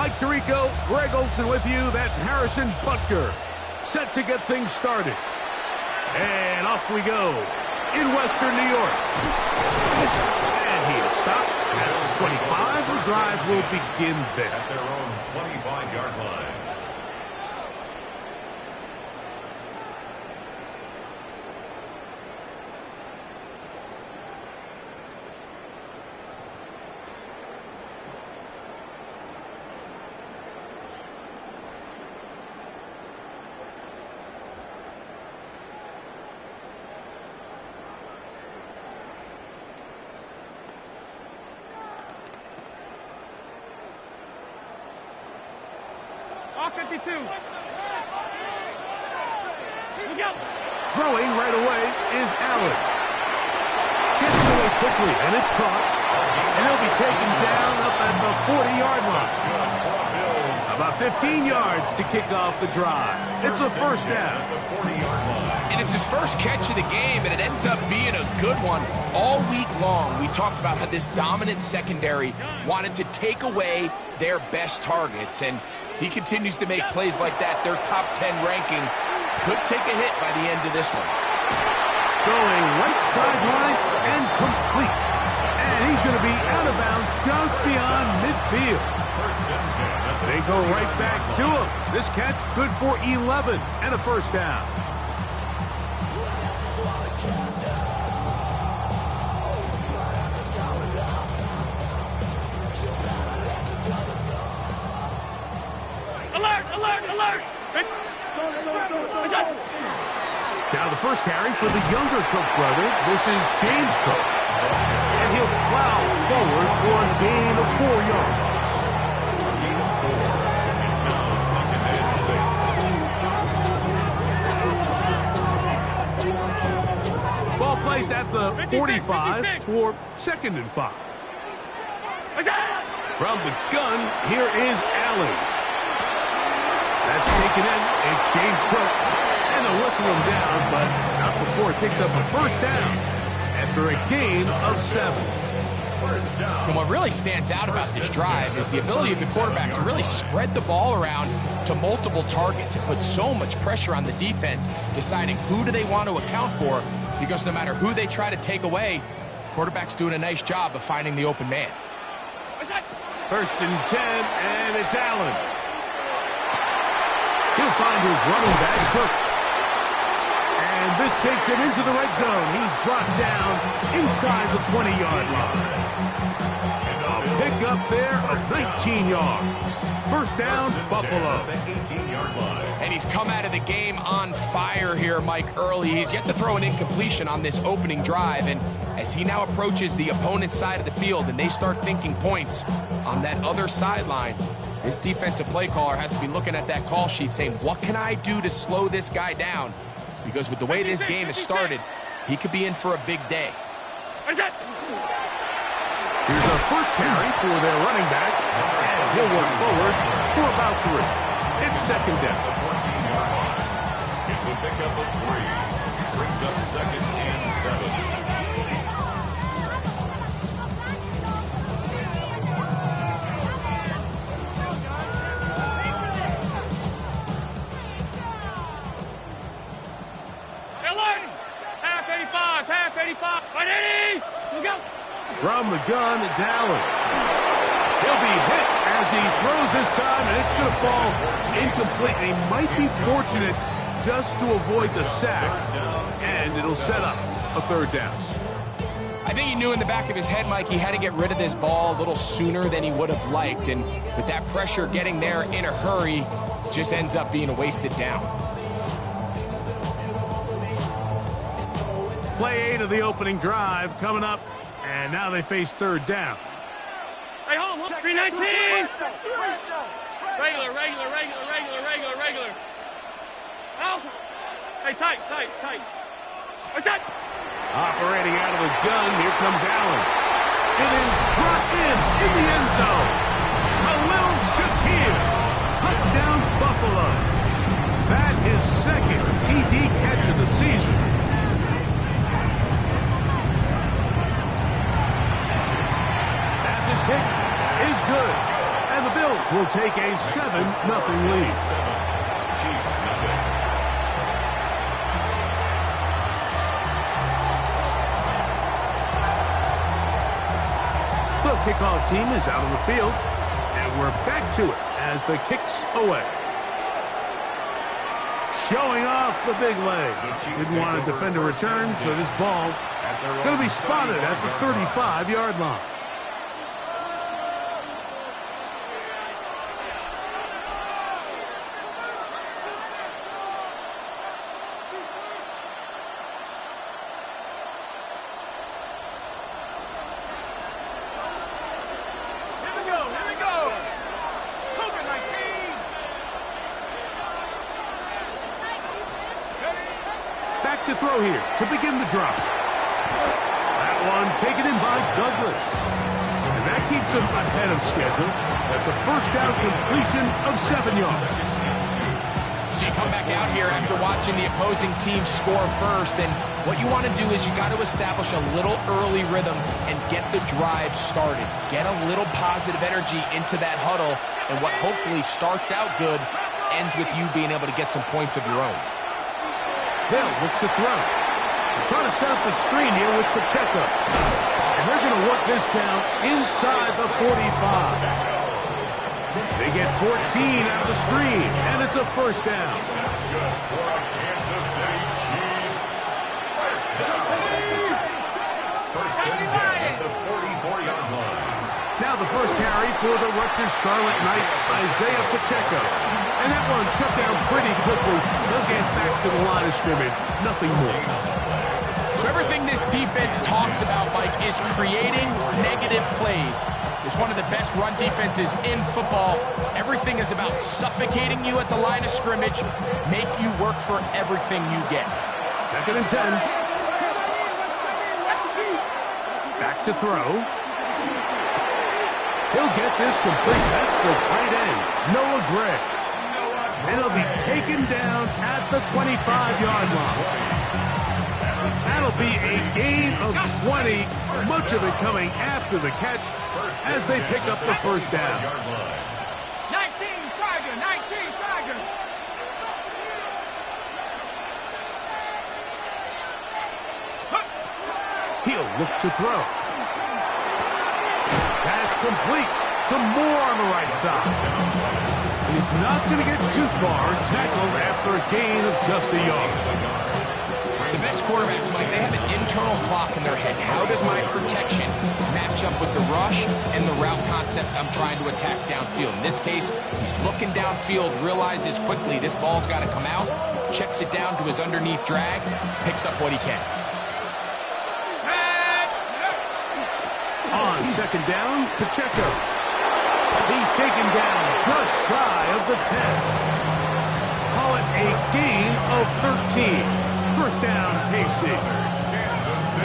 Mike Tirico, Greg Olson with you. That's Harrison Butker set to get things started. And off we go in Western New York. And he is stopped at 25. The drive will begin there. At their own 25-yard line. Throwing right away is Allen. Gets it away quickly, and it's caught. And he'll be taken down up at the 40-yard line. About 15 yards to kick off the drive. It's a first down. And it's his first catch of the game, and it ends up being a good one. All week long, we talked about how this dominant secondary wanted to take away their best targets. And if he continues to make plays like that, their top 10 ranking could take a hit by the end of this one. Going right sideline and complete. And he's going to be out of bounds just beyond midfield. They go right back to him. This catch good for 11 and a first down. Alert! Alert! Alert! Now the first carry for the younger Cook brother. This is James Cook. And he'll plow forward for a gain of 4 yards. It's now 2nd and 6. Ball placed at the 45 for 2nd and 5. From the gun, here is Allen. That's taken in. It's James Cook. And they'll whistle him down, but not before it picks up a first down after a gain of 7. And what really stands out about this drive is the ability of the quarterback to really spread the ball around to multiple targets and put so much pressure on the defense, deciding who do they want to account for, because no matter who they try to take away, the quarterback's doing a nice job of finding the open man. 1st and 10, and it's Allen. He'll find his running back, Cook. And this takes him into the red zone. He's brought down inside the 20-yard line. A pickup there of 19 yards. First down, Buffalo. And he's come out of the game on fire here, Mike, early. He's yet to throw an incompletion on this opening drive. And as he now approaches the opponent's side of the field and they start thinking points on that other sideline, this defensive play caller has to be looking at that call sheet saying, what can I do to slow this guy down? Because with the way this game has started, he could be in for a big day. Here's a first carry for their running back. And he'll work forward for about 3. It's 2nd down. It's a pickup of 3. Brings up 2nd and 7. From the gun, it's Allen. He'll be hit as he throws this time, and it's going to fall incomplete. He might be fortunate just to avoid the sack, and it'll set up a 3rd down. I think he knew in the back of his head, Mike, he had to get rid of this ball a little sooner than he would have liked, and with that pressure getting there in a hurry, just ends up being a wasted down. Play 8 of the opening drive coming up, and now they face 3rd down. Hey, home, 319. Regular. Out. Hey, tight. What's that? Operating out of the gun, here comes Allen. It is brought in the end zone. Khalil Shakir, touchdown Buffalo. That is 2nd TD catch of the season. Kick is good. And the Bills will take a 7-0 lead. Chiefs nothing. The kickoff team is out on the field, and we're back to it as the kick's away. Showing off the big leg. Didn't want to defend a return, so this ball going to be spotted at the 35-yard line. Back to throw here to begin the drop. That one taken in by Douglas. And that keeps him ahead of schedule. That's a first down completion of 7 yards. So you come back out here after watching the opposing team score first, and what you want to do is you got to establish a little early rhythm and get the drive started. Get a little positive energy into that huddle, and what hopefully starts out good ends with you being able to get some points of your own. They'll look to throw. They're trying to set up the screen here with Pacheco. And they're going to work this down inside the 45. They get 14 out of the screen, and it's a first down. That's good for a Kansas City Chiefs. First down. First and 10 at the 44-yard line. Now the first carry for the Rutgers Scarlet Knight, Isaiah Pacheco. And that one shut down pretty quickly. They'll get back to the line of scrimmage. Nothing more. So everything this defense talks about, Mike, is creating negative plays. It's one of the best run defenses in football. Everything is about suffocating you at the line of scrimmage, make you work for everything you get. Second and 10. Back to throw. He'll get this complete. That's the tight end, Noah Gray. And he'll be taken down at the 25-yard line. That'll be a gain of 20, much of it coming after the catch as they pick up the first down. 19 Tiger, 19 Tiger. He'll look to throw. That's complete. Some more on the right side. And he's not going to get too far, tackled after a gain of just a yard. The best quarterbacks, Mike, they have an internal clock in their head. How does my protection match up with the rush and the route concept I'm trying to attack downfield? In this case, he's looking downfield, realizes quickly this ball's got to come out, checks it down to his underneath drag, picks up what he can. On second down, Pacheco. He's taken down just shy of the 10. Call it a gain of 13. First down, KC.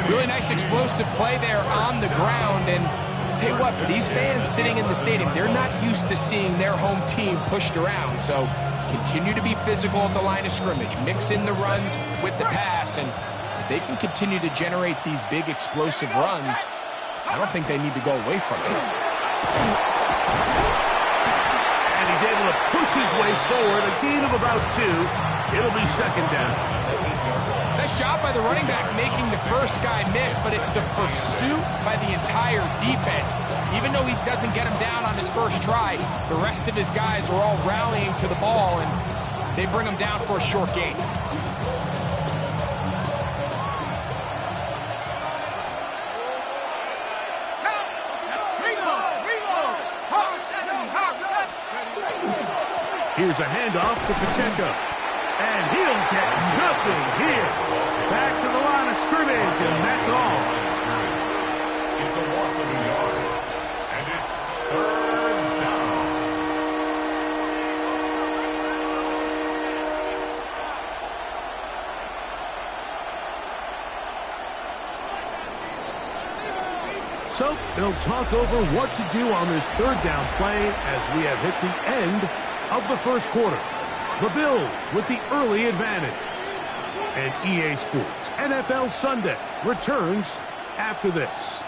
Really nice explosive play there on the ground. And I'll tell you what, for these fans sitting in the stadium, they're not used to seeing their home team pushed around. So continue to be physical at the line of scrimmage. Mix in the runs with the pass. And if they can continue to generate these big explosive runs, I don't think they need to go away from it. And he's able to push his way forward, a gain of about 2. It'll be second down. Nice job by the running back making the first guy miss, but it's the pursuit by the entire defense. Even though he doesn't get him down on his first try, the rest of his guys are all rallying to the ball, and they bring him down for a short gain. Here's a handoff to Pacheco. And he'll get nothing here. Back to the line of scrimmage, and that's all. It's a loss of a yard. And it's third down. So they'll talk over what to do on this third down play as we have hit the end of the first quarter. The Bills with the early advantage. And EA Sports NFL Sunday returns after this.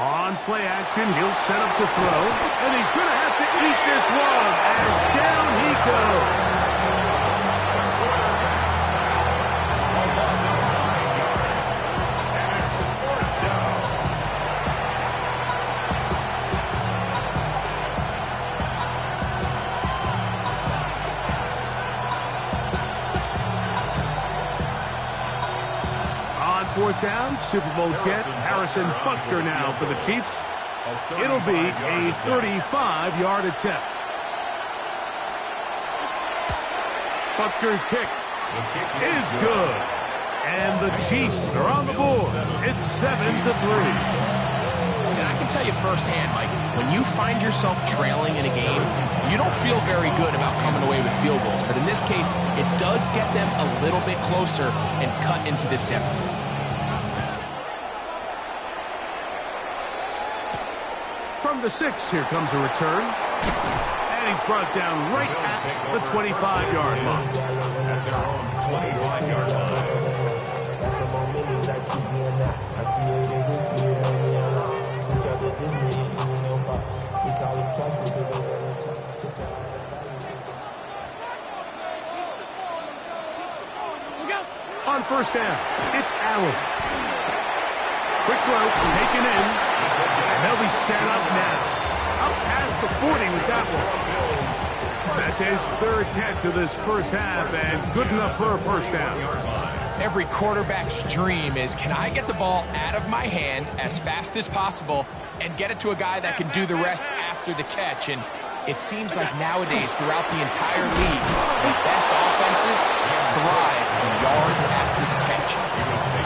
On play action, he'll set up to throw, and he's going to have to eat this one, and down he goes. Fourth down, Super Bowl champ Harrison Butker now for the Chiefs. It'll be a 35-yard attempt. Butker's kick is good. And the Chiefs are on the board. It's 7-3. And I can tell you firsthand, Mike, when you find yourself trailing in a game, you don't feel very good about coming away with field goals. But in this case, it does get them a little bit closer and cut into this deficit. From the 6, here comes a return. And he's brought down right at the 25-yard line. At their own 25-yard line. On first down, it's Allen. Quick throw, taken in. And they'll be set up now. Up past the 40 with that one. That's his third catch of this first half, and good enough for a first down. Every quarterback's dream is, can I get the ball out of my hand as fast as possible and get it to a guy that can do the rest after the catch? And it seems like nowadays, throughout the entire league, the best offenses thrive in yards after the catch.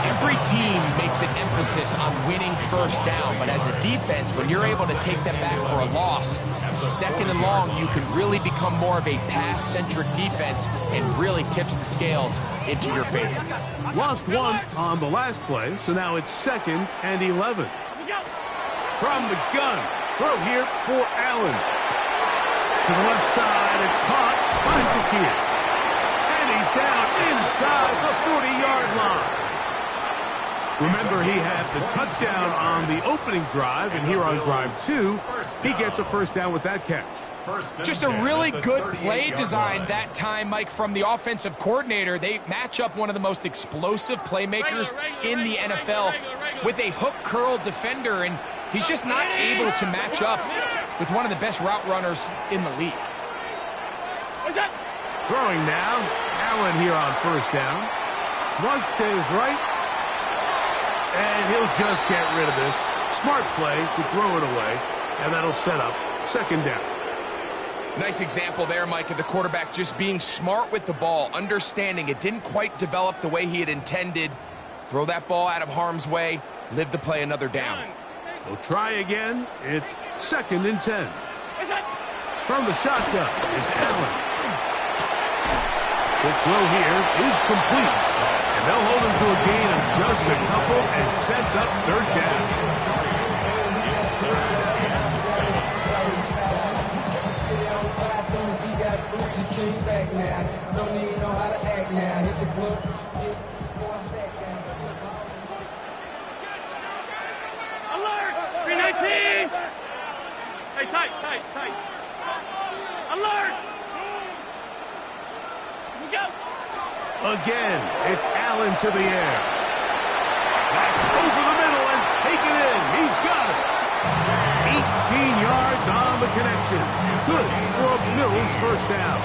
Every team makes an emphasis on winning first down, but as a defense, when you're able to take them back for a loss, second and long, you can really become more of a pass-centric defense and really tips the scales into your favor. Lost one on the last play, so now it's 2nd and 11. From the gun, throw here for Allen. To the left side, it's caught by Shakir. And he's down inside the 40-yard line. Remember, he had the touchdown on the opening drive, and here on drive 2, he gets a first down with that catch. Just a really good play design that time, Mike, from the offensive coordinator. They match up one of the most explosive playmakers in the NFL with a hook curl defender, and he's just not able to match up with one of the best route runners in the league. Throwing now, Allen here on first down. Flush to his right. And he'll just get rid of this. Smart play to throw it away. And that'll set up 2nd down. Nice example there, Mike, of the quarterback just being smart with the ball, understanding it didn't quite develop the way he had intended. Throw that ball out of harm's way, live to play another down. They'll try again. It's 2nd and 10. From the shotgun, it's Allen. The throw here is complete. And they'll hold him to a gain of just a couple and sets up 3rd down. Alert! 319! Hey, tight. Alert! Here we go! Again, it's Allen to the air. That's over the middle and taken in. He's got it. 18 yards on the connection. Good for a Bills first down.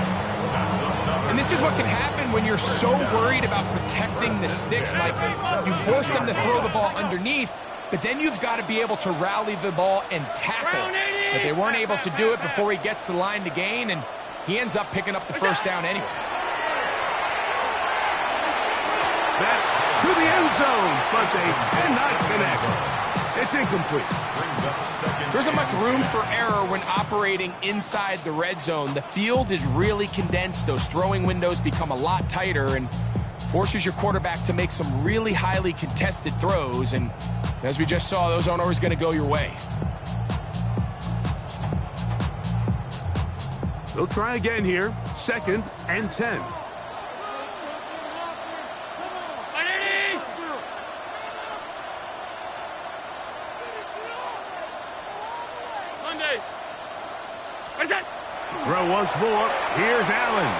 And this is what can happen when you're so worried about protecting the sticks, Mike. You force them to throw the ball underneath, but then you've got to be able to rally the ball and tackle. But they weren't able to do it before he gets the line to gain, and he ends up picking up the first down anyway. That's to the end zone, but they cannot connect. It's incomplete. There isn't much room for error when operating inside the red zone. The field is really condensed. Those throwing windows become a lot tighter and forces your quarterback to make some really highly contested throws. And as we just saw, those aren't always going to go your way. They'll try again here. 2nd and 10. go once more. Here's Allen.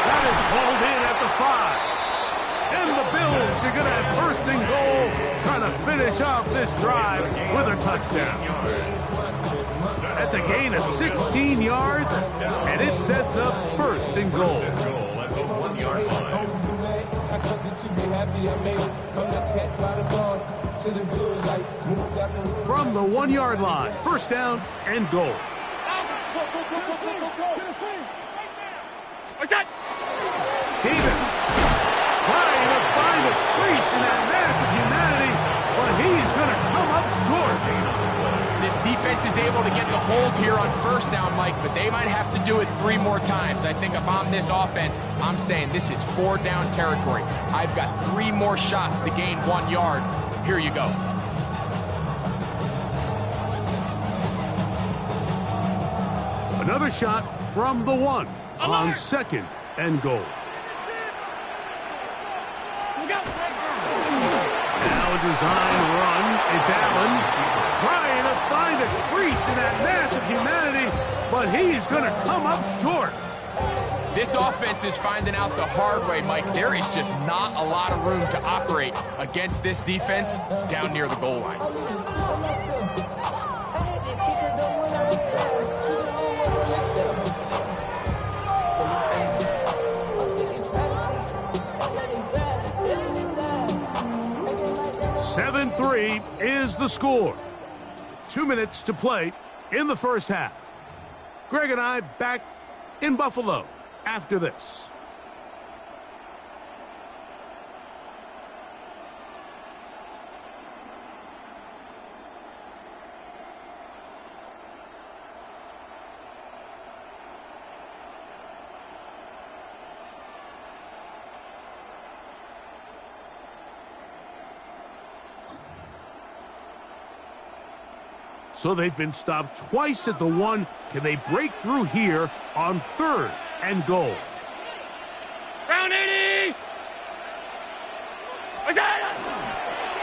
That is hauled in at the 5. And the Bills are going to have first and goal, trying to finish off this drive with a touchdown. That's a gain of 16 yards, and it sets up first and goal. At the 1-yard line. From the 1-yard line, first down and goal. Davis trying to find a space in that mass of humanity, but he's going to come up short. This defense is able to get the hold here on first down, Mike, but they might have to do it 3 more times. I think if I'm this offense, I'm saying this is 4-down territory. I've got 3 more shots to gain 1 yard. Here you go. Another shot from the 1 on second and goal. Now a design run. It's Allen trying to find a crease in that mass of humanity, but he's going to come up short. This offense is finding out the hard way, Mike. There is just not a lot of room to operate against this defense down near the goal line. 7-3 is the score. 2 minutes to play in the first half. Greg and I back in Buffalo after this. So they've been stopped twice at the 1. Can they break through here on third and goal? Round 80!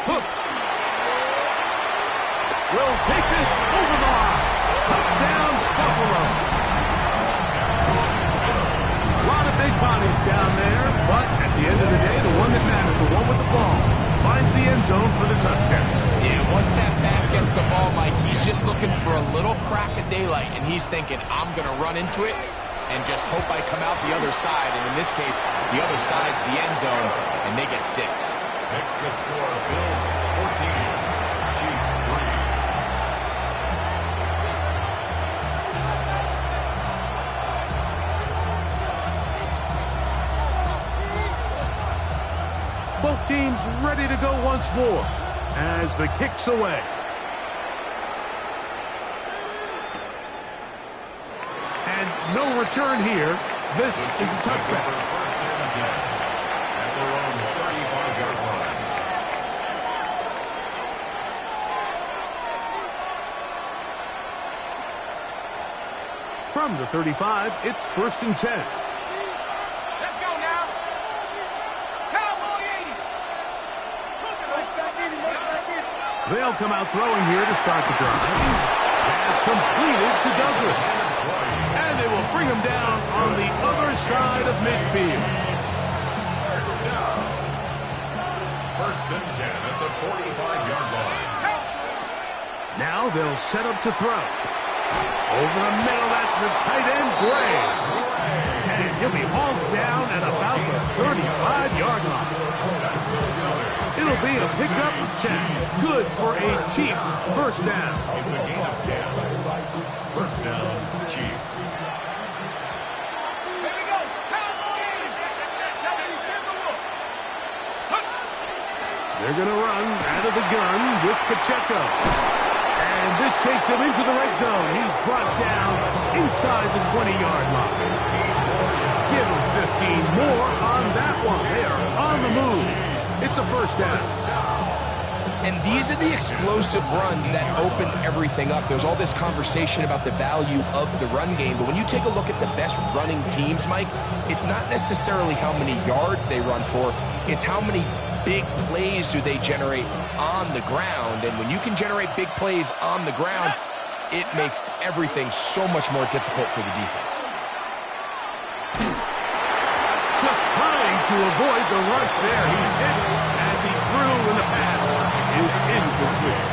Hook will take this over the line. Touchdown, Buffalo. A lot of big bodies down there, but at the end of the day, the one that mattered, the one with the ball, finds the end zone for the touchdown. Yeah, once that back gets the ball, Mike, he's just looking for a little crack of daylight, and he's thinking, I'm going to run into it and just hope I come out the other side. And in this case, the other side's the end zone, and they get 6. Next the score, Bills 14, Chiefs 3. Both teams ready to go once more as the kick's away. And no return here. This is a touchback. First and 10 at their own 35-yard line. From the 35, it's first and 10. Let's go now. Cowboy 80. They'll come out throwing here to start the drive. Pass completed to Douglas. And they will bring him down on the other side of midfield. First down. First and 10 at the 45-yard line. Now they'll set up to throw. Over the middle, that's the tight end, Gray. And he'll be hauled down at about the 35-yard line. It'll be a pickup of 10. Good for a Chiefs first down. It's a gain of 10. First down, Chiefs. Here we go. Cowboy 80. They're going to run out of the gun with Pacheco. And this takes him into the red zone. He's brought down inside the 20-yard line. Give him 15 more on that one. They are on the move. It's a first down. And these are the explosive runs that open everything up. There's all this conversation about the value of the run game, but when you take a look at the best running teams, Mike, it's not necessarily how many yards they run for, it's how many big plays do they generate on the ground. And when you can generate big plays on the ground, it makes everything so much more difficult for the defense. Just trying to avoid the rush there. He's hit as he threw, and the pass is incomplete.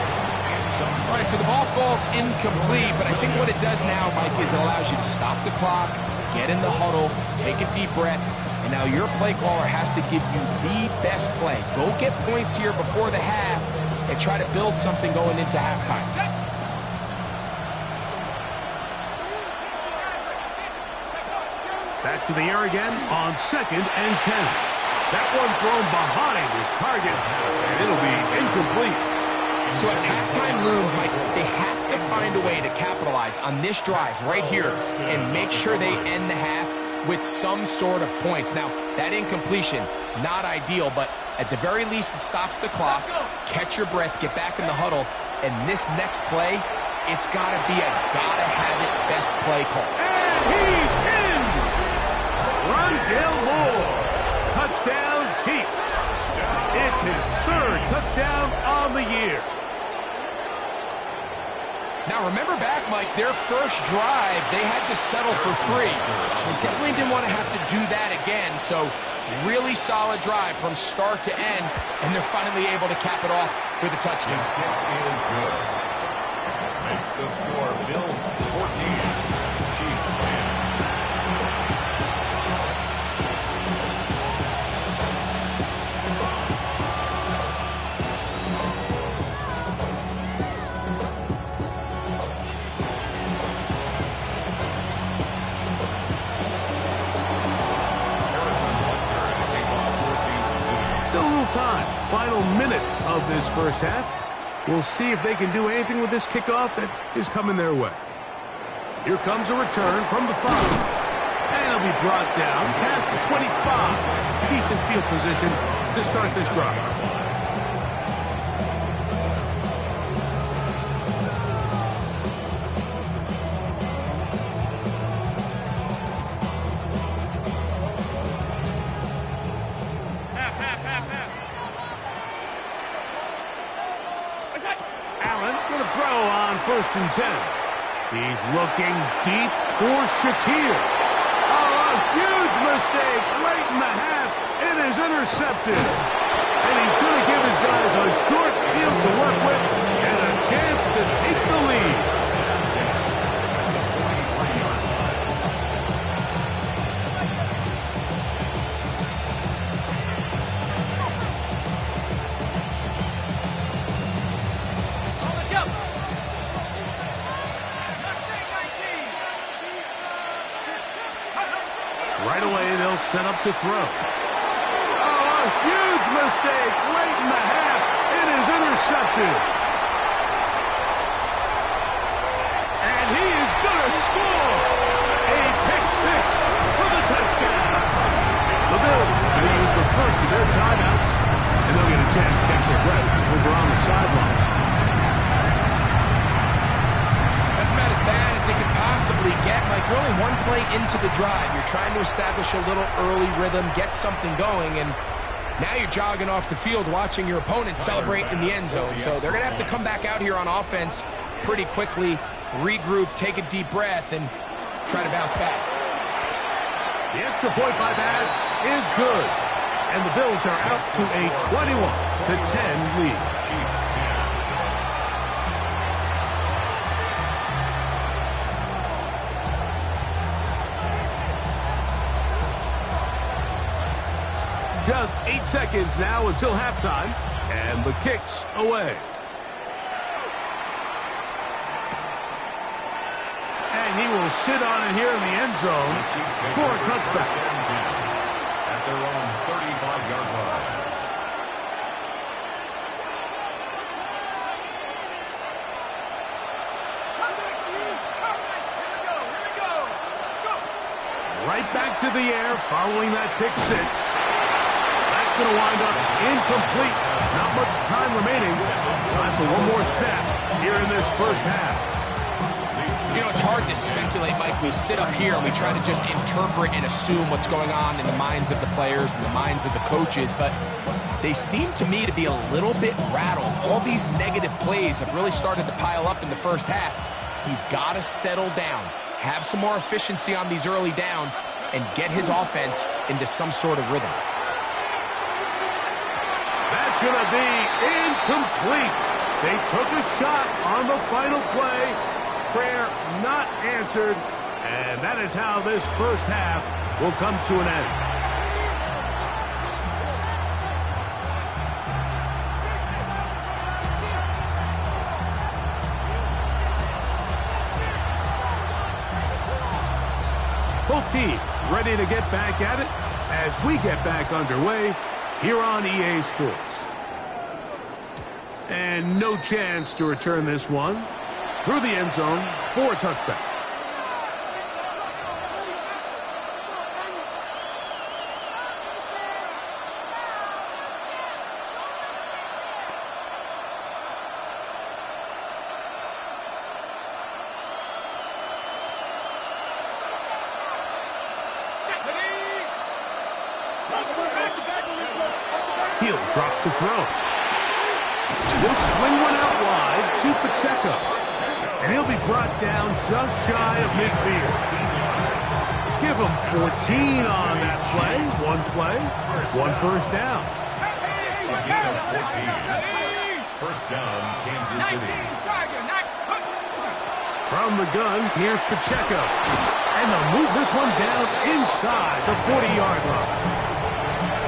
All right, so the ball falls incomplete, but I think what it does now, Mike, is it allows you to stop the clock, get in the huddle, take a deep breath, and now your play caller has to give you the best play. Go get points here before the half and try to build something going into halftime. Back to the air again on 2nd and 10. That one thrown behind his target, and it'll be incomplete. So as halftime looms, Mike, they have to find a way to capitalize on this drive right here and make sure they end the half with some sort of points. Now, that incompletion, not ideal, but at the very least, it stops the clock. Catch your breath, get back in the huddle, and this next play, it's got to be a gotta-have-it best play call. And he's in! Rondale Moore. Touchdown, Chiefs. It's his 3rd touchdown on the year. Now, remember back, Mike, their first drive, they had to settle for 3. So they definitely didn't want to have to do that again. So really solid drive from start to end, and they're finally able to cap it off with a touchdown. His kick is good. Makes the score Bills 14, Chiefs 10. Still a little time. Final minute of this first half. We'll see if they can do anything with this kickoff that is coming their way. Here comes a return from the 5. And it'll be brought down past the 25. Decent field position to start this drive. Allen going to throw on 1st and 10. He's looking deep for Shakir. Oh, a huge mistake late in the half. It is intercepted. And he's going to give his guys a short field to work with and a chance to take the lead. Right away, they'll set up to throw. Oh, a huge mistake late in the half. It is intercepted. And he is going to score. A pick 6 for the touchdown. The Bills going to use the first of their timeouts, and they'll get a chance to catch their breath over on the sideline. That's about as bad as it could possibly get. Like, we're only one play into the drive. You're trying to establish a little early rhythm, get something going, and now you're jogging off the field watching your opponent celebrate in the end zone. So they're going to have to come back out here on offense pretty quickly, regroup, take a deep breath, and try to bounce back. The extra point by Bass is good. And the Bills are out to a 21-10 lead. Chiefs 10. Just 8 seconds now until halftime, and the kick's away. And he will sit on it here in the end zone for a touchback. At their own 35-yard line. Right back to the air following that pick 6. That's going to wind up incomplete. Not much time remaining. Time for one more snap here in this first half. You know, it's hard to speculate, Mike. We sit up here and we try to just interpret and assume what's going on in the minds of the players and the minds of the coaches, but they seem to me to be a little bit rattled. All these negative plays have really started to pile up in the first half. He's got to settle down, have some more efficiency on these early downs, and get his offense into some sort of rhythm. That's going to be incomplete. They took a shot on the final play. Prayer not answered. And that is how this first half will come to an end. Both teams ready to get back at it as we get back underway here on EA Sports. And no chance to return this one through the end zone for a touchback. He'll drop to throw. He'll swing one out wide to Pacheco. And he'll be brought down just shy of midfield. Give him 14 on that play. One first down. A gain of 14. First down, Kansas City. From the gun, here's Pacheco. And they'll move this one down inside the 40-yard line.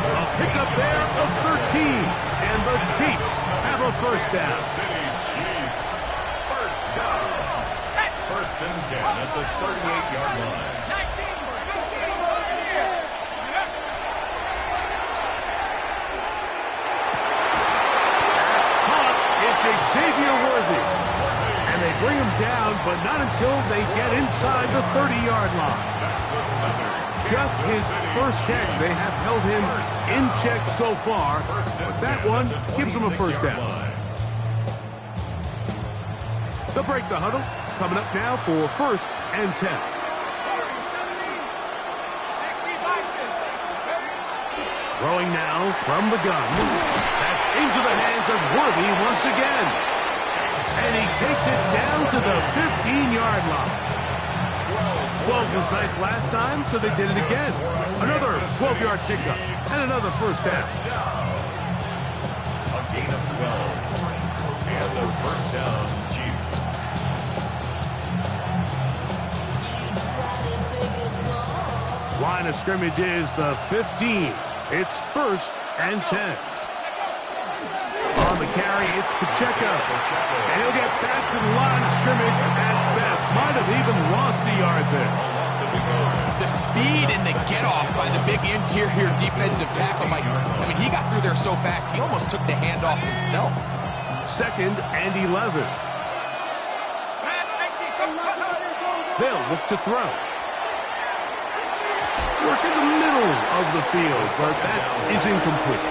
A pickup there of 13. And the Chiefs have a first down. City Chiefs. First down. First and 10 at the 38-yard line. It's Xavier Worthy. And they bring him down, but not until they get inside the 30-yard line. Just his first catch. They have held him in check so far, but that one gives him a first down. They'll break the huddle. Coming up now for first and 10. Throwing now from the gun. That's into the hands of Worthy once again. And he takes it down to the 15-yard line. 12 was nice last time, so they did it again. Another 12-yard pickup and another first down. A gain of 12. And the first down, Chiefs. Line of scrimmage is the 15. It's first and 10. On the carry, it's Pacheco. And he'll get back to the line of scrimmage at best. Might have even lost a yard there. The speed and the get-off by the big interior defensive tackle, Mike. I mean, he got through there so fast, he almost took the handoff himself. Second and 11. They'll look to throw. Work in the middle of the field, but that is incomplete.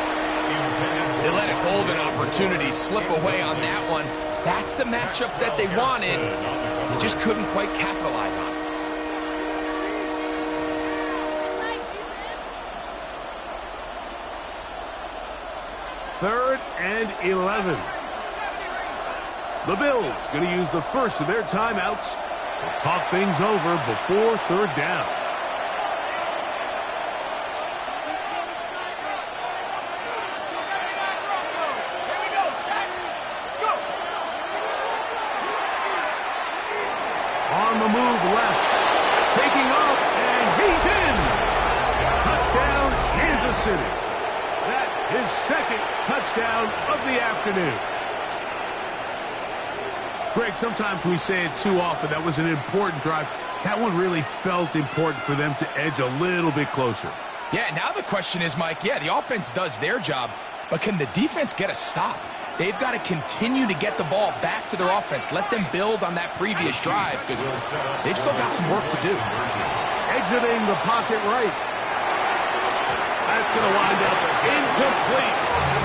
They let a golden opportunity slip away on that one. That's the matchup that they wanted. They just couldn't quite capitalize on it. Third and 11. The Bills going to use the first of their timeouts to talk things over before third down. On the move left. Taking off, and he's in. Touchdown, Kansas City. That is second touchdown of the afternoon. Greg, sometimes we say it too often. That was an important drive. That one really felt important for them to edge a little bit closer. Yeah, now the question is, Mike, yeah, the offense does their job, but can the defense get a stop? They've got to continue to get the ball back to their offense. Let them build on that previous drive because they've still got some work to do. Exiting the pocket right. That's going to wind up incomplete.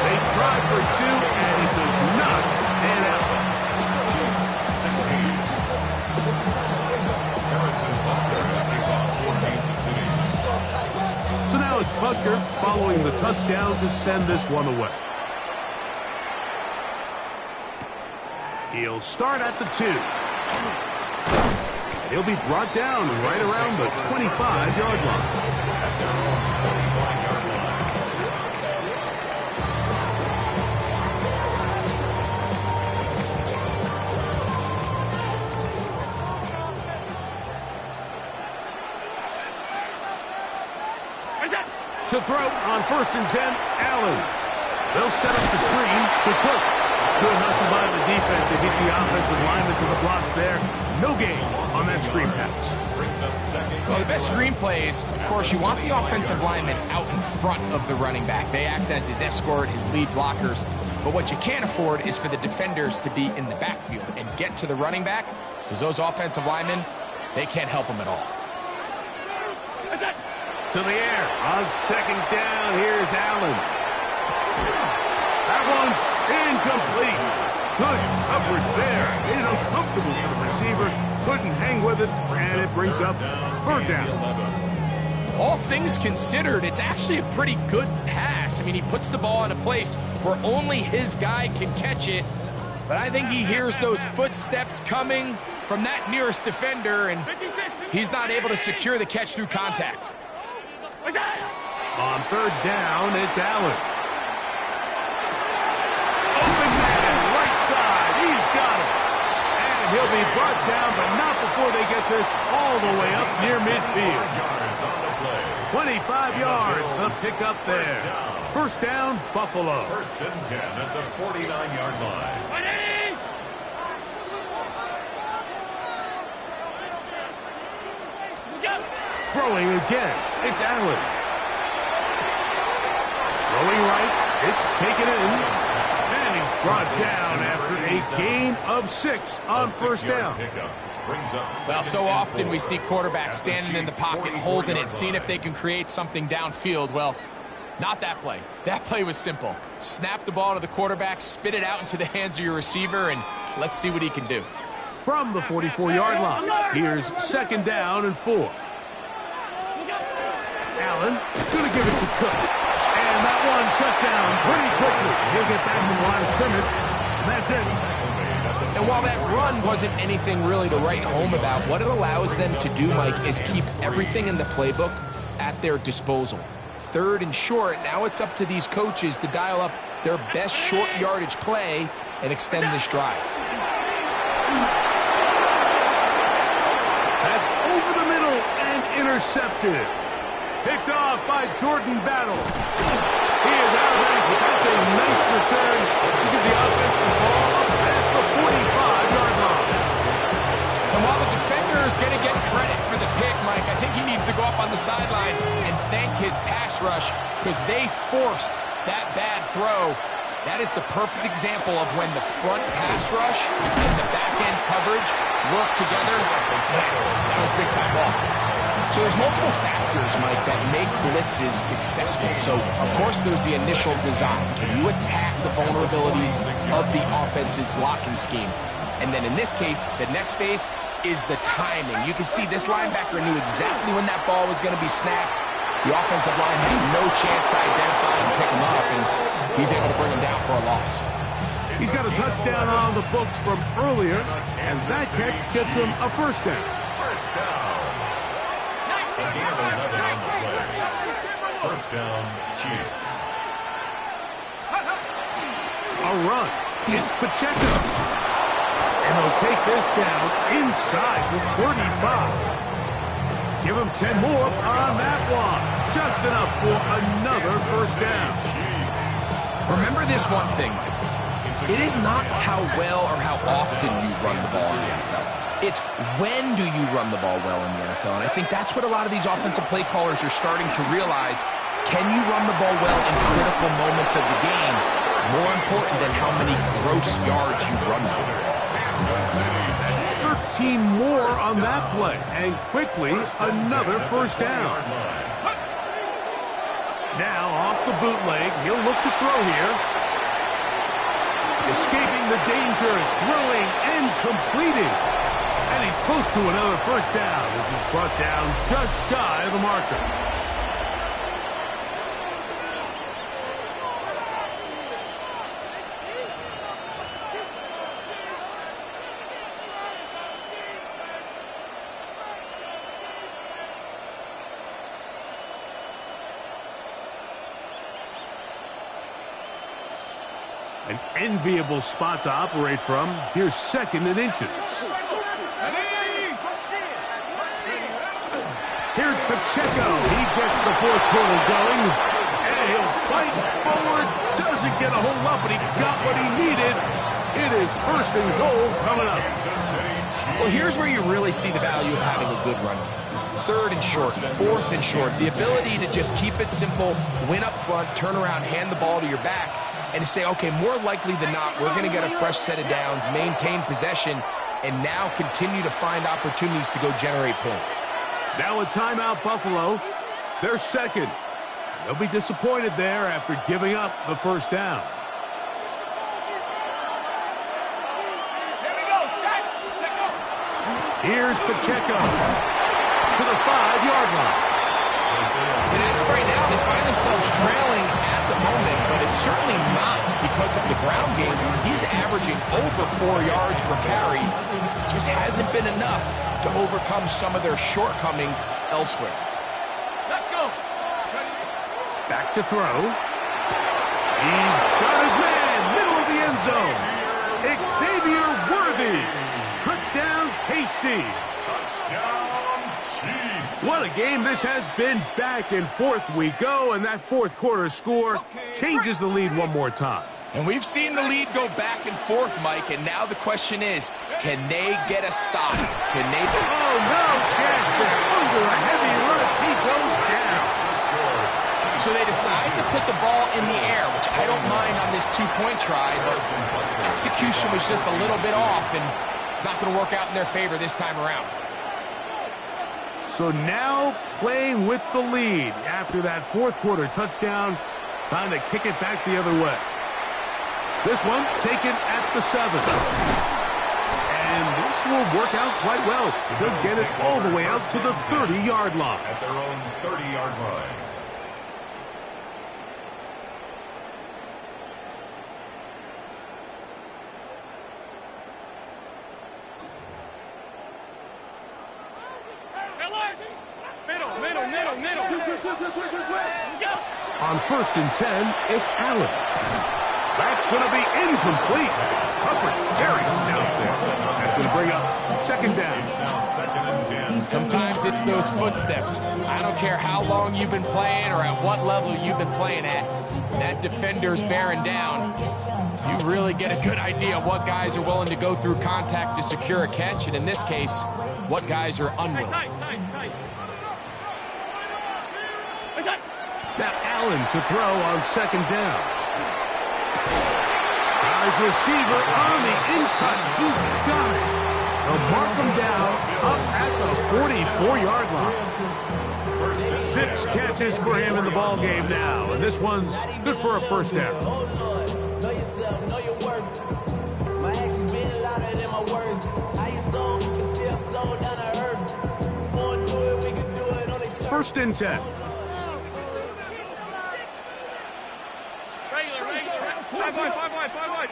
They tried for two, and it does not pan out. 16. Harrison Butker kickoff for Kansas City. So now it's Butker following the touchdown to send this one away. He'll start at the 2. He'll be brought down right around the 25-yard line. To throw on 1st and 10, Allen. They'll set up the screen to Cook. Good hustle by the defense. They beat the offensive lineman to the blocks there. No gain on that screen pass. Well, the best screen plays, of course, you want the offensive lineman out in front of the running back. They act as his escort, his lead blockers. But what you can't afford is for the defenders to be in the backfield and get to the running back, because those offensive linemen, they can't help him at all. To the air on 2nd down. Here's Allen. That one's incomplete. Good coverage there. Made it uncomfortable for the receiver. Couldn't hang with it, and it brings up 3rd down. All things considered, it's actually a pretty good pass. I mean, he puts the ball in a place where only his guy can catch it. But I think he hears those footsteps coming from that nearest defender, and he's not able to secure the catch through contact. On 3rd down, it's Allen. Open man, right side. He's got it. And he'll be brought down, but not before they get this all the way up near midfield. 25 yards, the pickup there. 1st down, Buffalo. 1st and 10 at the 49-yard line. Throwing again, it's Allen. Throwing right, it's taken in. And he's brought down after a gain of 6 on 1st down. Well, so often we see quarterbacks standing in the pocket, holding it, seeing if they can create something downfield. Well, not that play. That play was simple. Snap the ball to the quarterback, spit it out into the hands of your receiver, and let's see what he can do. From the 44-yard line, here's 2nd down and 4. Allen going to give it to Cook. And that one shut down pretty quickly. He'll get back to the line of scrimmage. And that's it. And while that run wasn't anything really to write home about, what it allows them to do, Mike, is keep everything in the playbook at their disposal. 3rd and short, now it's up to these coaches to dial up their best short yardage play and extend this drive. That's over the middle and intercepted. Picked off by Jordan Battle. He is out of bounds, but that's a nice return to give the offense the ball past the 45-yard line. And while the defender is going to get credit for the pick, Mike, I think he needs to go up on the sideline and thank his pass rush, because they forced that bad throw. That is the perfect example of when the front pass rush and the back-end coverage work together. That was big-time ball. So there's multiple factors, Mike, that make blitzes successful. So, of course, there's the initial design. Can you attack the vulnerabilities of the offense's blocking scheme? And then in this case, the next phase is the timing. You can see this linebacker knew exactly when that ball was going to be snapped. The offensive line had no chance to identify and pick him up, and he's able to bring him down for a loss. He's got a touchdown on the books from earlier, and that catch gets him a 1st down. 1st down. Again, 11 on the play. 1st down, Chiefs. A run. It's Pacheco. And they'll take this down inside the 35. Give him 10 more on that one. Just enough for another 1st down. Remember this one thing, Mike. It is not how well or how often you run the ball in the NFL. It's when do you run the ball well in the NFL. And I think that's what a lot of these offensive play callers are starting to realize. Can you run the ball well in critical moments of the game? More important than how many gross yards you run for. 13 more on that play. And quickly, another 1st down. Now, off the bootleg, he'll look to throw here. Escaping the danger, throwing and completing. And he's close to another 1st down as he's brought down just shy of the marker. An enviable spot to operate from. Here's 2nd and inches. Here's Pacheco. He gets the 4th quarter going. And he'll fight forward. Doesn't get a whole lot, but he got what he needed. It is 1st and goal coming up. Well, here's where you really see the value of having a good run. 3rd and short, 4th and short. The ability to just keep it simple, win up front, turn around, hand the ball to your back, and to say, okay, more likely than not, we're going to get a fresh set of downs, maintain possession, and now continue to find opportunities to go generate points. Now a timeout, Buffalo. They're 2nd. They'll be disappointed there after giving up the 1st down. Here's Pacheco to the 5-yard line. And as of right now, they find themselves trailing at the moment, but it's certainly not because of the ground game. He's averaging over 4 yards per carry. Just hasn't been enough to overcome some of their shortcomings elsewhere. Let's go. Back to throw. He's got his man, middle of the end zone. Xavier Worthy. Touchdown, KC. Touchdown, Chiefs. What a game this has been. Back and forth we go, and that 4th quarter score changes the lead one more time. And we've seen the lead go back and forth, Mike, and now the question is, can they get a stop? Can they... Oh, no chance there. Under a heavy rush, he goes down. So they decide to put the ball in the air, which I don't mind on this 2-point try, but execution was just a little bit off, and it's not going to work out in their favor this time around. So now playing with the lead after that 4th quarter touchdown. Time to kick it back the other way. This one taken at the 7. And this will work out quite well. They'll get it all the way out to the 30-yard line. At their own 30-yard line. On 1st and 10, it's Allen. That's going to be incomplete. Coverage very stout there. That's going to bring up 2nd down. Now 2nd and 10. Sometimes it's those footsteps. I don't care how long you've been playing or at what level you've been playing at. That defender's bearing down. You really get a good idea of what guys are willing to go through contact to secure a catch, and in this case, what guys are unwilling. Now Allen to throw on 2nd down. Got his receiver on the in-cut. He's got it. They'll mark him down up at the 44-yard line. 6 catches for him in the ball game now, and this one's good for a 1st down. Know yourself, know your worth. My actions being louder than my words. How you sold, but still sold down to earth. Won't do it, we can do it on the 1st and 10. Five wide.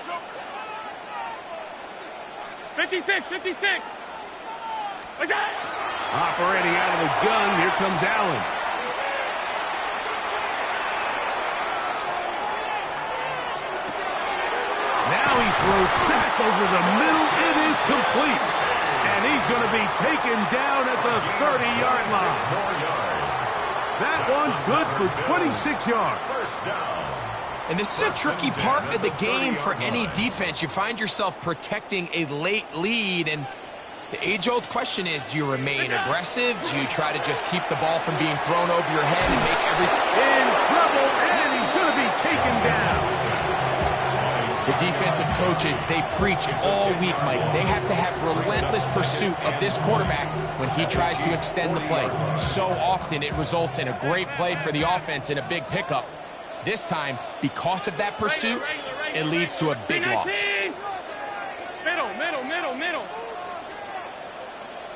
56. What's that? Operating out of the gun, here comes Allen. Now he throws back over the middle. It is complete. And he's going to be taken down at the 30-yard line. That one good for 26 yards. 1st down. And this is a tricky part of the game for any defense. You find yourself protecting a late lead, and the age-old question is, do you remain aggressive? Do you try to just keep the ball from being thrown over your head and make everything... In trouble, and he's going to be taken down. The defensive coaches, they preach all week, Mike. They have to have relentless pursuit of this quarterback when he tries to extend the play. So often it results in a great play for the offense and a big pickup. This time, because of that pursuit, it leads to a big loss. Middle.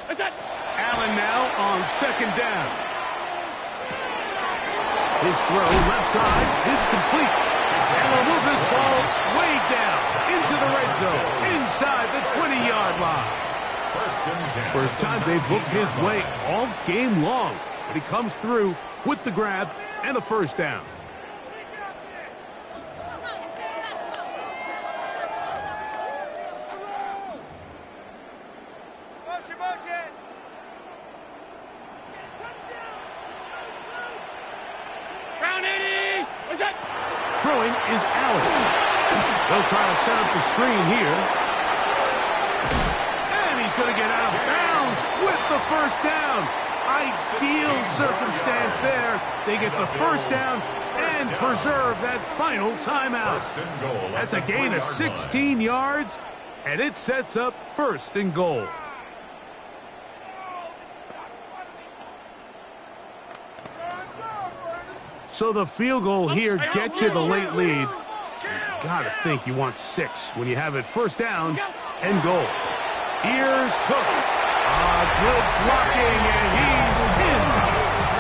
What's that? Allen now on 2nd down. His throw left side is complete. And will move this ball way down into the red zone, inside the 20-yard line. 1st and 10. First time they've looked his way all game long, but he comes through with the grab and a 1st down. What's that? Throwing is Allen. They'll try to set up the screen here. And he's going to get out of bounds with the first down. Ideal circumstance there. They get the first down and preserve that final timeout. That's a gain of 16 yards, and it sets up 1st and goal. So the field goal here gets you the late lead. Gotta think you want 6 when you have it 1st down and goal. Here's Cook. Good blocking, and he's in.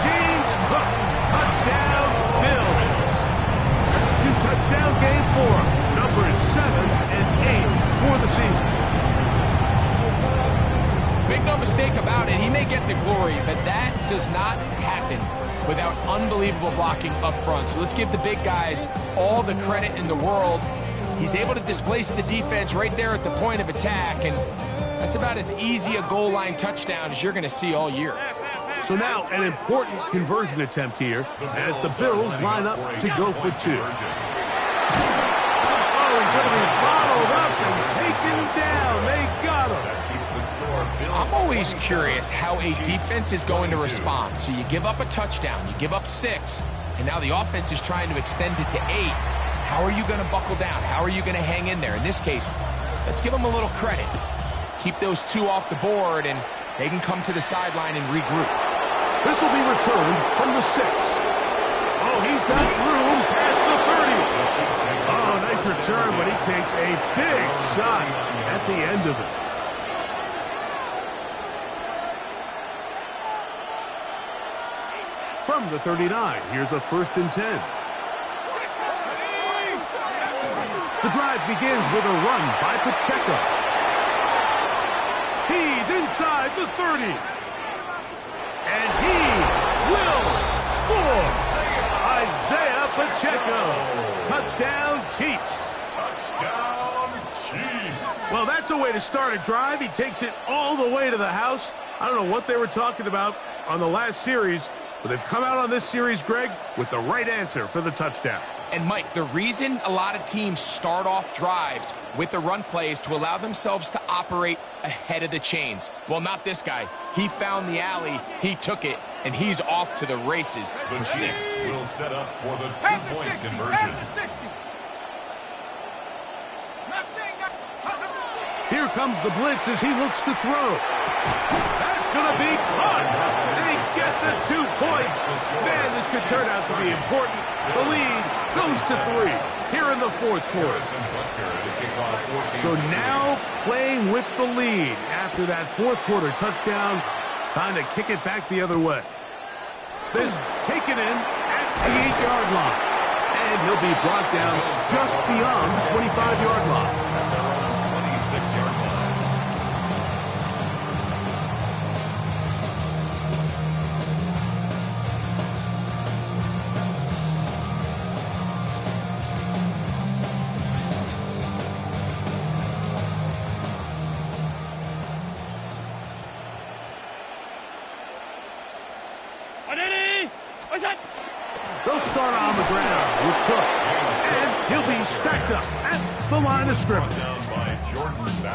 James Cook. Touchdown, Bills. That's a 2-touchdown game for him. Numbers 7 and 8 for the season. Make no mistake about it, he may get the glory, but that does not happen without unbelievable blocking up front. So let's give the big guys all the credit in the world. He's able to displace the defense right there at the point of attack, and that's about as easy a goal line touchdown as you're going to see all year. So now an important conversion attempt here as the Bills line up to go for 2. Oh, he's going to be followed up and taken down. They got him. I'm always curious how a defense is going to respond. So you give up a touchdown, you give up 6, and now the offense is trying to extend it to 8. How are you going to buckle down? How are you going to hang in there? In this case, let's give them a little credit. Keep those 2 off the board, and they can come to the sideline and regroup. This will be returned from the 6. Oh, he's got room past the 30. Oh, nice return, but he takes a big shot at the end of it. From the 39, here's a 1st and 10. The drive begins with a run by Pacheco. He's inside the 30. And he will score. Isaiah Pacheco. Touchdown, Chiefs. Touchdown, Chiefs. Well, that's a way to start a drive. He takes it all the way to the house. I don't know what they were talking about on the last series, but they've come out on this series, Greg, with the right answer for the touchdown. And, Mike, the reason a lot of teams start off drives with the run play is to allow themselves to operate ahead of the chains. Well, not this guy. He found the alley, he took it, and he's off to the races for 6. Will set up for the 2-point conversion. Here comes the blitz as he looks to throw. That's going to be caught. They get the 2 points. Man, this could turn out to be important. The lead goes to 3 here in the 4th quarter. So now playing with the lead after that 4th quarter touchdown, time to kick it back the other way. This taken in at the 8-yard line. And he'll be brought down just beyond the 25-yard line. 26-yard line. They'll start on the ground with Cook. And he'll be stacked up at the line of scrimmage.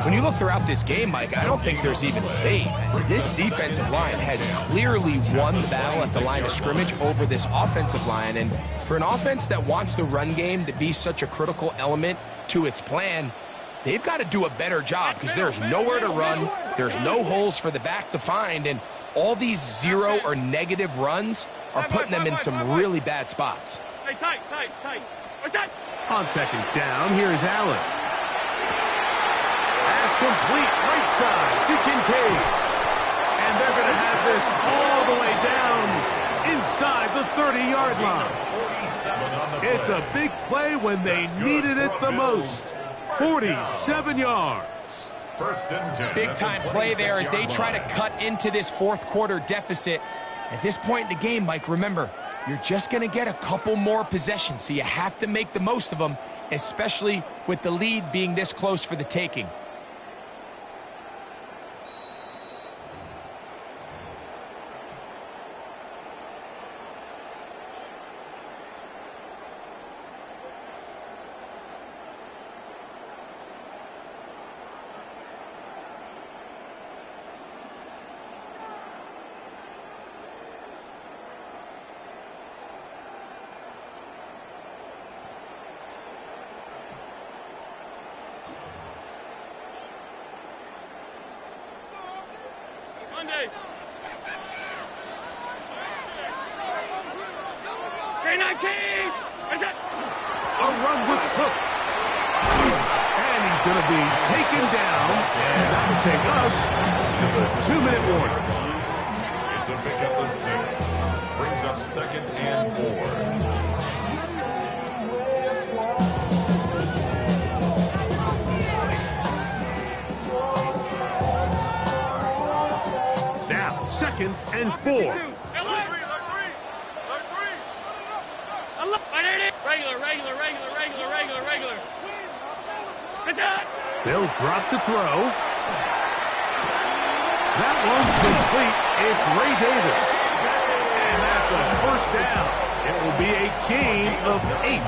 When you look throughout this game, Mike, I don't think there's even a debate. This defensive line has clearly won the battle at the line of scrimmage over this offensive line. And for an offense that wants the run game to be such a critical element to its plan, they've got to do a better job because there's nowhere to run. There's no holes for the back to find. And all these 0 or negative runs are putting them in some really bad spots. Hey, tight. What's that? On 2nd down, here's Allen. Pass complete right side to Kincaid. And they're going to have this all the way down inside the 30-yard line. It's a big play when they needed it the most. 47 yards. 1st and 10. Big time play there as they try to cut into this 4th quarter deficit. At this point in the game, Mike, remember, you're just going to get a couple more possessions, so you have to make the most of them, especially with the lead being this close for the taking. 319! Is it? A run with Cook. And he's going to be taken down. And that will take us to the 2-minute warning. It's a pickup of 6. Brings up 2nd and 4. Now, 2nd and 4. Regular. Is it? They'll drop to throw. That one's complete. It's Ray Davis. And that's a first down. It will be a gain of 8.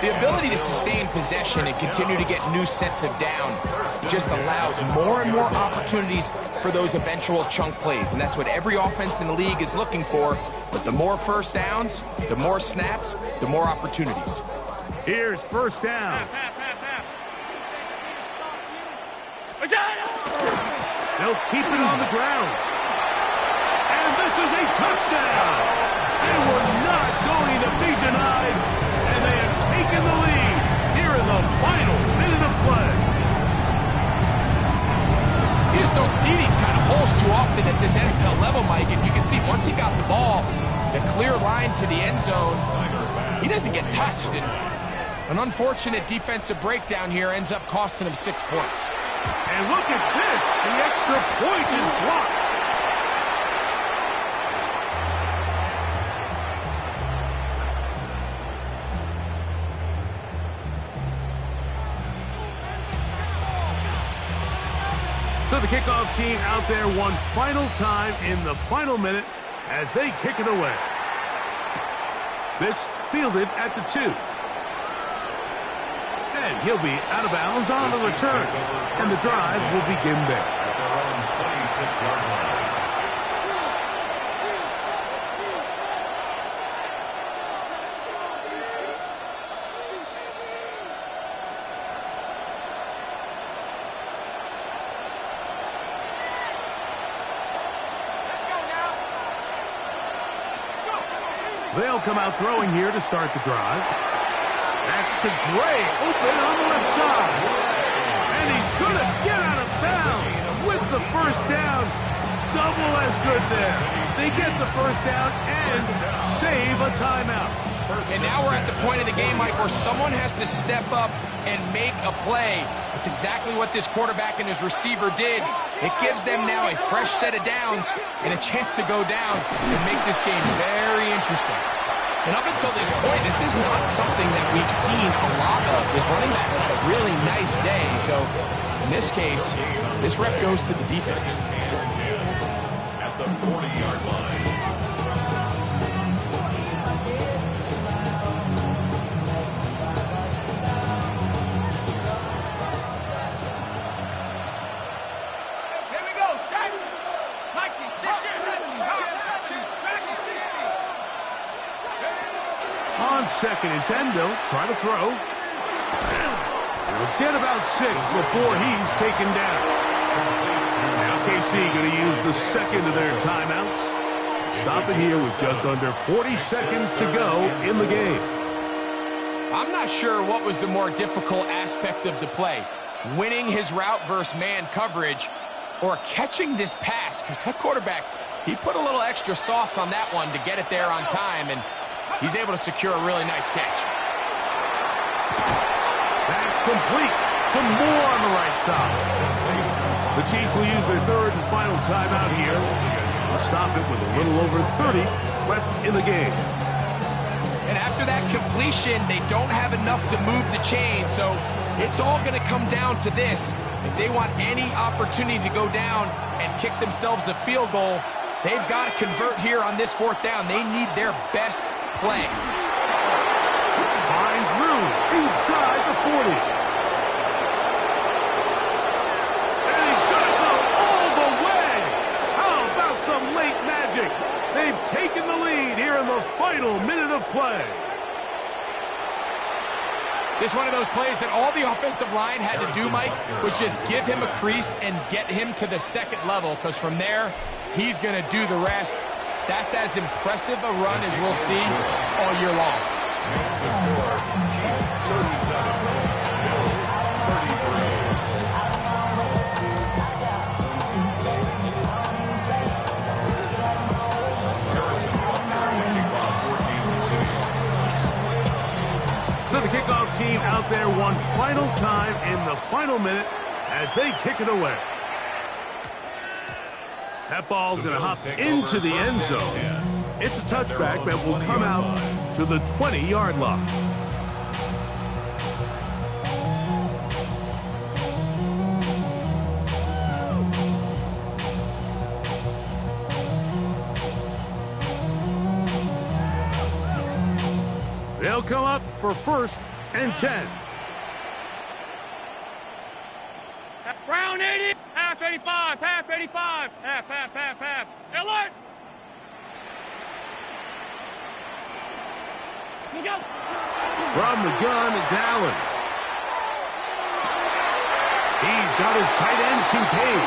The ability to sustain possession and continue to get new sets of down just allows more and more opportunities for those eventual chunk plays. And that's what every offense in the league is looking for. But the more first downs, the more snaps, the more opportunities. Here's first down. They'll keep it on the ground. And this is a touchdown. They were not going to be denied. And they have taken the lead here in the final minute of play. You just don't see these kind of holes too often at this NFL level, Mike. And you can see once he got the ball, the clear line to the end zone, he doesn't get touched. And an unfortunate defensive breakdown here ends up costing him 6 points. And look at this. The extra point is blocked. So the kickoff team out there one final time in the final minute as they kick it away. This fielded at the 2. And he'll be out of bounds on the return. And the drive will begin there. At their own 26-yard line. They'll come out throwing here to start the drive. That's to Gray, open on the left side. And he's going to get out of bounds with the first down. Double as good there. They get the first down and save a timeout. And now we're at the point of the game, Mike, where someone has to step up and make a play. That's exactly what this quarterback and his receiver did. It gives them now a fresh set of downs and a chance to go down and make this game very interesting. And up until this point, this is not something that we've seen a lot of. This running back's had a really nice day. So in this case, this rep goes to the defense. At the 40-yard line. On 2nd and 10, they'll try to throw. They'll get about 6 before he's taken down. Now KC going to use the second of their timeouts. Stop it here with just under 40 seconds to go in the game. I'm not sure what was the more difficult aspect of the play. Winning his route versus man coverage or catching this pass, because that quarterback, he put a little extra sauce on that one to get it there on time, and he's able to secure a really nice catch. That's complete to Moore on the right side. The Chiefs will use their third and final timeout here. They'll stop it with a little over 30 left in the game. And after that completion, they don't have enough to move the chain, so it's all going to come down to this. If they want any opportunity to go down and kick themselves a field goal, they've got to convert here on this 4th down. They need their best play. Finds room inside the 40. And he's going to go all the way. How about some late magic? They've taken the lead here in the final minute of play. This is one of those plays that all the offensive line had to do, Mike, was just give him a crease and get him to the 2nd level, because from there, he's going to do the rest. That's as impressive a run as we'll see all year long. Makes the score Chiefs 37, Bills 33. Harrison Butker will kick off for Kansas City. So the kickoff team out there one final time in the final minute as they kick it away. That ball going to hop into the end zone. It's a touchback that will come out to the 20-yard line. They'll come up for 1st and 10. Brown 80, half 85, half 85, half. Alert! Look out! From the gun, it's Allen. He's got his tight end, Kincaid.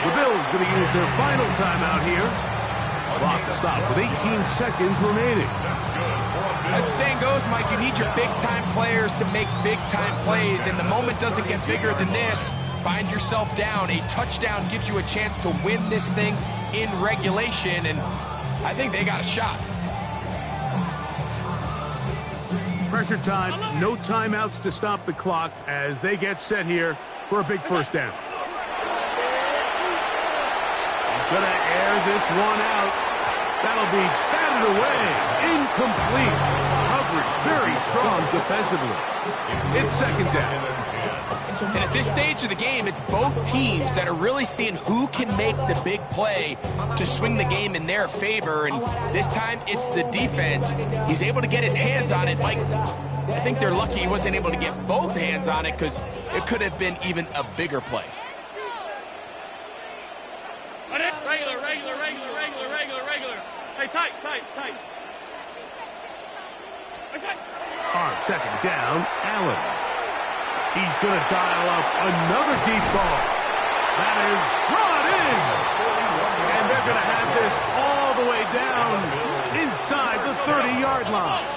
The Bills going to use their final timeout here. Clock to stop with 18 seconds remaining. As the saying goes, Mike, you need your big-time players to make big-time plays, and the moment doesn't get bigger than this. Find yourself down. A touchdown gives you a chance to win this thing in regulation, and I think they got a shot. Pressure time, no timeouts to stop the clock as they get set here for a big first down. He's going to air this one out. That'll be batted away. Incomplete. Coverage very strong defensively. It's second down. And at this stage of the game, it's both teams that are really seeing who can make the big play to swing the game in their favor. And this time, it's the defense. He's able to get his hands on it. Mike, I think they're lucky he wasn't able to get both hands on it because it could have been even a bigger play. Regular. Hey, tight. On second down, Allen. He's going to dial up another deep ball. That is brought in. And they're going to have this all the way down inside the 30-yard line.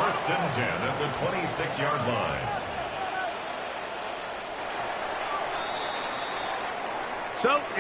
1st and 10 at the 26-yard line. So